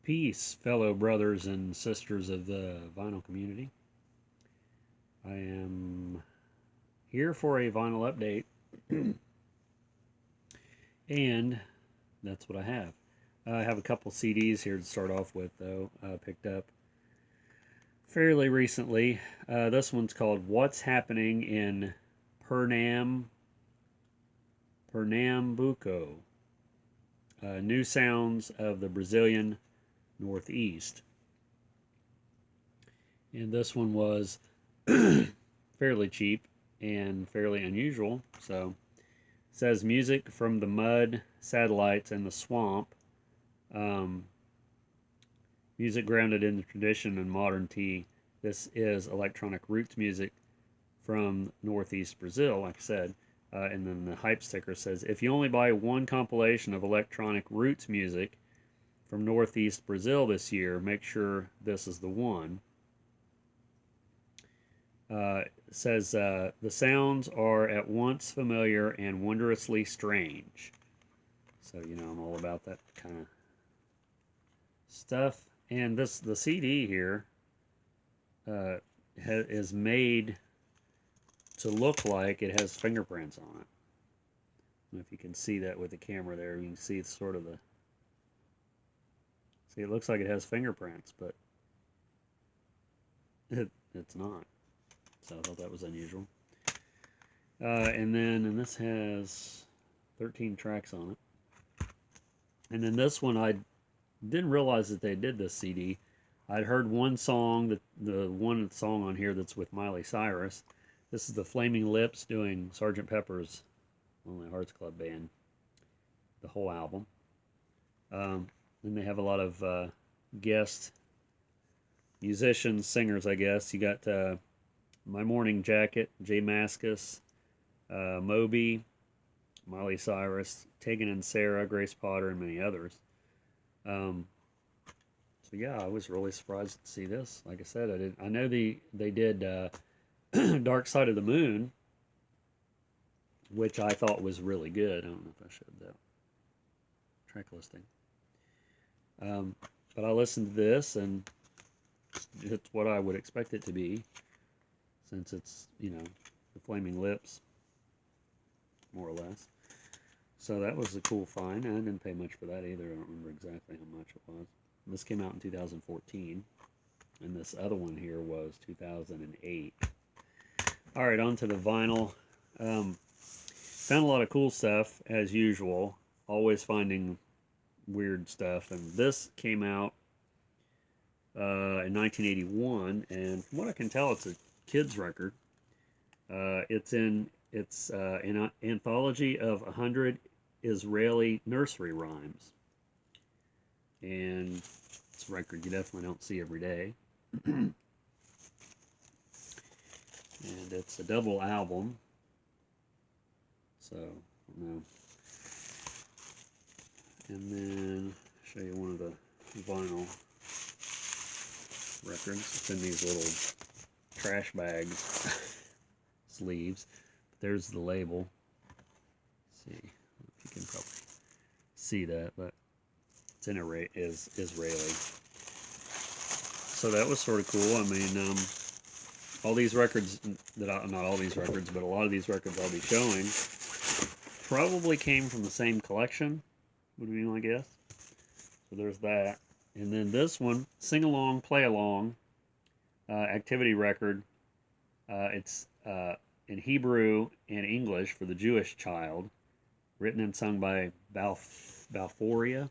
Peace, fellow brothers and sisters of the vinyl community. I am here for a vinyl update, and that's what I have. I have a couple CDs here to start off with, though, picked up fairly recently. This one's called What's Happening in Pernambuco, New Sounds of the Brazilian Northeast. And this one was fairly cheap and fairly unusual. So it says music from the mud, satellites, and the swamp. Music grounded in the tradition and modernity. This is electronic roots music from Northeast Brazil, like I said. And then the hype sticker says, if you only buy one compilation of electronic roots music from Northeast Brazil this year, make sure this is the one. It says, the sounds are at once familiar and wondrously strange. So, you know, I'm all about that kind of stuff. And the CD here is made to look like it has fingerprints on it. I don't know if you can see that with the camera there. You can see it's sort of the... See, it looks like it has fingerprints, but it's not. So I thought that was unusual. And this has 13 tracks on it. And then this one, I didn't realize that they did this CD. I'd heard one song, the one song on here that's with Miley Cyrus. This is the Flaming Lips doing Sgt. Pepper's Lonely Hearts Club Band, the whole album. Then they have a lot of guest musicians, singers, I guess. You got My Morning Jacket, Jay Mascis, Moby, Miley Cyrus, Tegan and Sarah, Grace Potter, and many others. So yeah, I was really surprised to see this. Like I said, I know they did Dark Side of the Moon, which I thought was really good. I don't know if I showed that track listing. But I listened to this, and it's what I would expect it to be, since it's, you know, the Flaming Lips, more or less. So that was a cool find. I didn't pay much for that either. I don't remember exactly how much it was. This came out in 2014, and this other one here was 2008. All right, on to the vinyl. Found a lot of cool stuff, as usual. Always finding weird stuff. And this came out in 1981, and from what I can tell, it's a kid's record. It's an anthology of 100 Israeli nursery rhymes. And it's a record you definitely don't see every day. And it's a double album. So, I don't know. And then show you one of the vinyl records. It's in these little trash bags, sleeves. But there's the label. Let's see if you can probably see that, but it's is Israeli. So that was sort of cool. I mean, all these records not all these records, but a lot of these records I'll be showing probably came from the same collection, would be my guess. So there's that. And then this one, Sing Along, Play Along, activity record. It's in Hebrew and English for the Jewish child, written and sung by Balfouria.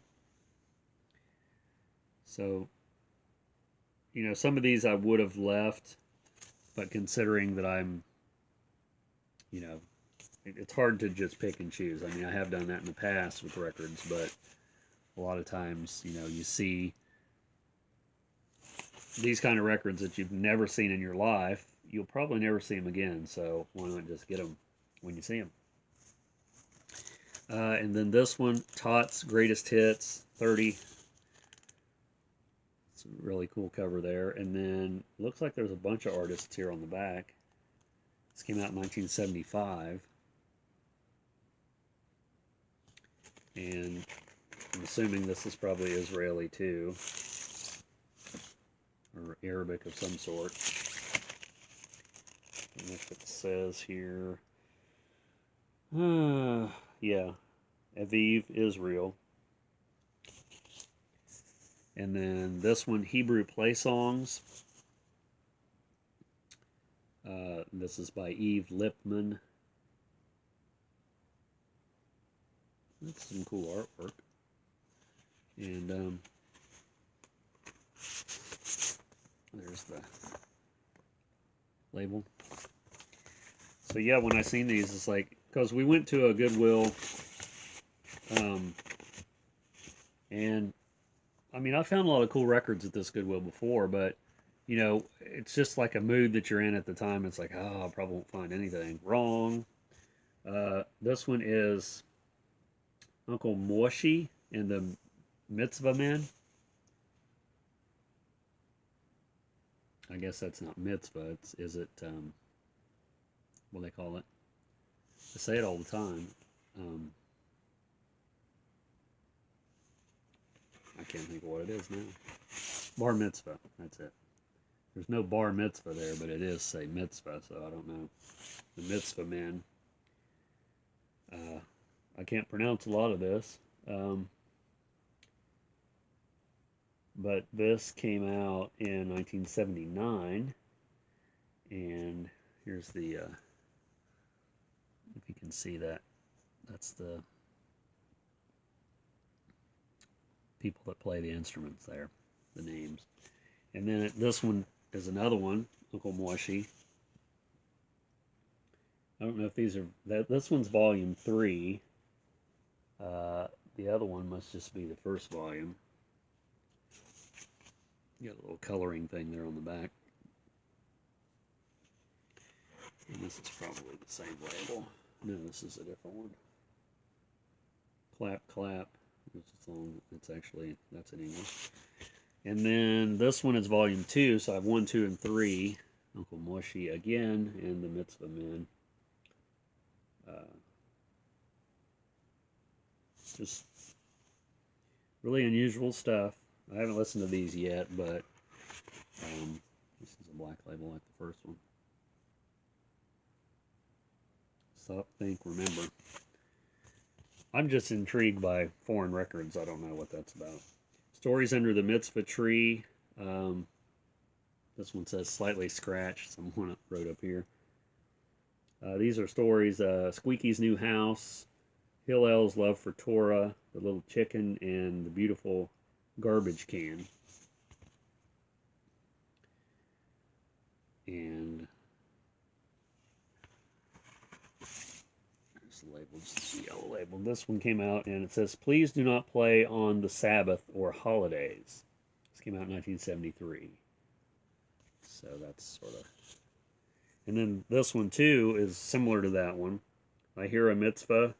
So, you know, some of these I would have left, but considering that I'm, you know, it's hard to just pick and choose. I mean, I have done that in the past with records, but a lot of times, you know, you see these kind of records that you've never seen in your life, you'll probably never see them again, so why not just get them when you see them? And then this one, Tot's Greatest Hits, 30. It's a really cool cover there. And then looks like there's a bunch of artists here on the back. This came out in 1975. And I'm assuming this is probably Israeli too. or Arabic of some sort. And if it says here, yeah, Aviv, Israel. And then this one, Hebrew Play Songs. This is by Eve Lipman. That's some cool artwork. And there's the label. So yeah, when I seen these, it's like, because we went to a Goodwill, and I mean, I found a lot of cool records at this Goodwill before, but you know, it's just like a mood that you're in at the time. It's like, oh, I probably won't find anything. Wrong. This one is Uncle Moshi and the Mitzvah Men. I guess that's not mitzvah. Is it, what do they call it? I say it all the time. I can't think of what it is now. Bar mitzvah. That's it. There's no bar mitzvah there, but it is say mitzvah, so I don't know. The Mitzvah Men. I can't pronounce a lot of this. But this came out in 1979. And here's the, if you can see that, that's the people that play the instruments there, the names. And then this one is another one, Uncle Moshi. I don't know if these are, this one's volume 3. The other one must just be the first volume. You got a little coloring thing there on the back. And this is probably the same label. No, this is a different one. Clap, clap. It's actually, that's in English. And then this one is volume 2, so I have 1, 2, and 3. Uncle Moshi again, and the Mitzvah Men. Just really unusual stuff. I haven't listened to these yet, but this is a black label like the first one. Stop, think, remember. I'm just intrigued by foreign records. I don't know what that's about. Stories Under the Mitzvah Tree. This one says slightly scratched. Someone wrote up here. These are stories. Squeaky's New House. Hillel's Love for Torah. The Little Chicken. And The Beautiful Garbage Can. And there's the label, just the yellow label. This one came out and it says, please do not play on the Sabbath or holidays. This came out in 1973. So that's sort of... And then this one too is similar to that one. I Hear a Mitzvah.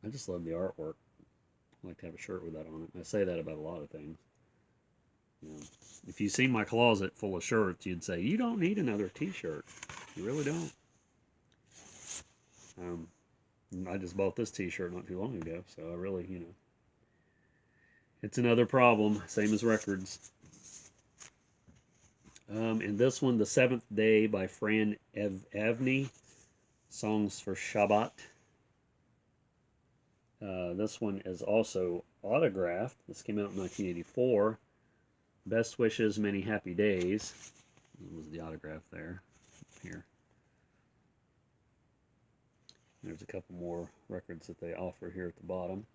I just love the artwork. I like to have a shirt with that on it. I say that about a lot of things. You know, if you see my closet full of shirts, you'd say, you don't need another t-shirt. You really don't. I just bought this t-shirt not too long ago, so I really, you know. It's another problem, same as records. And this one, The Seventh Day by Fran Avni. Songs for Shabbat. This one is also autographed. This came out in 1984. Best wishes, many happy days. That was the autograph there. Here. There's a couple more records that they offer here at the bottom,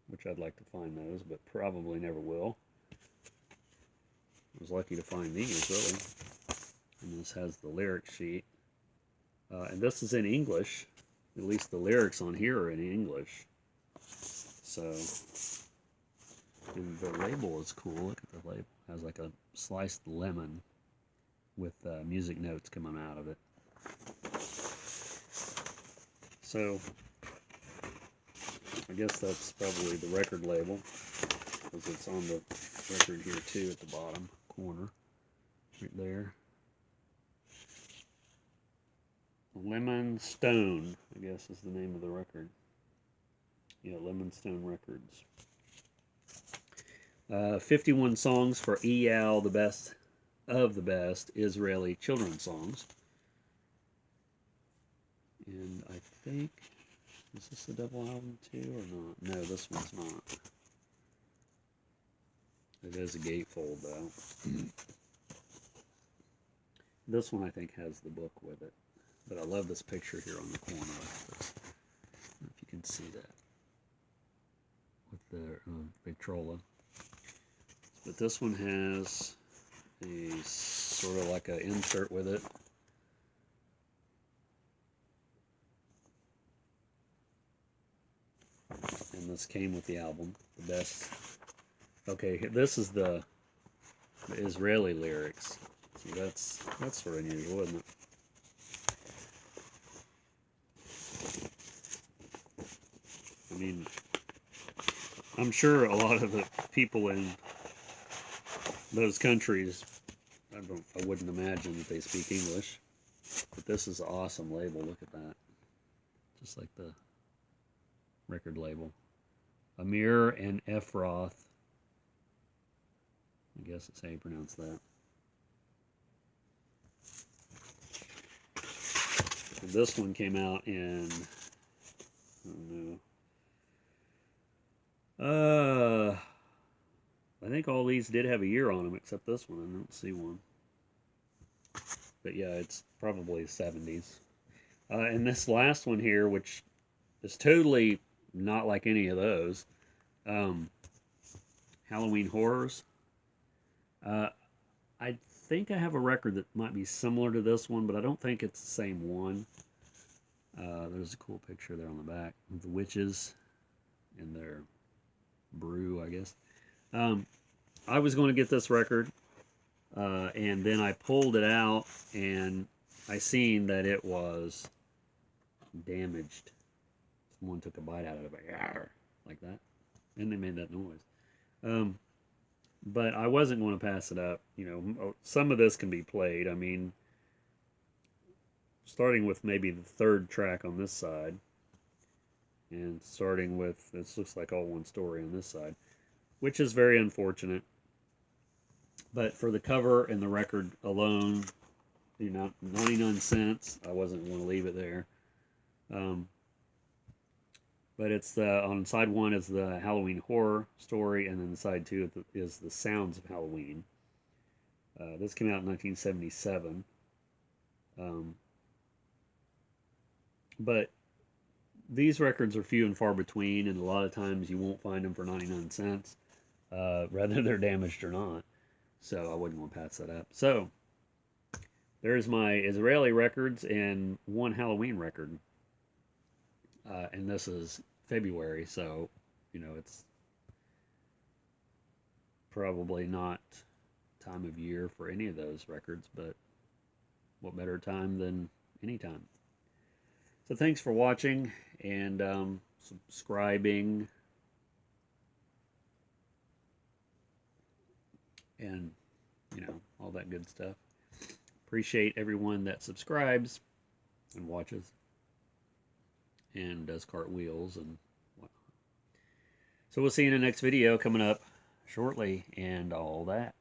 which I'd like to find those, but probably never will. I was lucky to find these, really. And this has the lyric sheet. And this is in English. At least the lyrics on here are in English. So, and the label is cool. Look at the label. It has like a sliced lemon with music notes coming out of it. So, I guess that's probably the record label, because it's on the record here too at the bottom corner, right there. Lemon Stone, I guess is the name of the record. Yeah, Lemon Stone Records. 51 songs for EAL, the best of the best Israeli children's songs. And I think, is this a double album too or not? No, this one's not. It is a gatefold though. This one I think has the book with it. But I love this picture here on the corner. I don't know if you can see that. With the Victrola. But this one has a sort of like an insert with it. And this came with the album, the best. Okay, this is the Israeli lyrics. See, that's sort of unusual, isn't it? I mean, I'm sure a lot of the people in those countries, I wouldn't imagine that they speak English. But this is an awesome label. Look at that. Just like the record label. Amir and Efroth. I guess that's how you pronounce that. And this one came out in, I don't know. I think all these did have a year on them, except this one. I don't see one. But yeah, it's probably 70s. And this last one here, which is totally not like any of those, Halloween Horrors. I think I have a record that might be similar to this one, but I don't think it's the same one. There's a cool picture there on the back of the witches in their brew, I guess. I was going to get this record, and then I pulled it out, and I seen that it was damaged. Someone took a bite out of it, like that, and they made that noise. But I wasn't going to pass it up. You know, some of this can be played. I mean, starting with maybe the third track on this side, and starting with, this looks like all one story on this side, which is very unfortunate. But for the cover and the record alone, you know, 99 cents, I wasn't going to leave it there. But it's on side one is the Halloween horror story, and then side two is the sounds of Halloween. This came out in 1977. But these records are few and far between, and a lot of times you won't find them for 99 cents, whether they're damaged or not. So I wouldn't want to pass that up. So there's my Israeli records and one Halloween record. And this is February, so, you know, it's probably not time of year for any of those records, but what better time than any time. So thanks for watching and subscribing and, you know, all that good stuff. Appreciate everyone that subscribes and watches and does cartwheels and whatnot. So we'll see you in the next video coming up shortly and all that.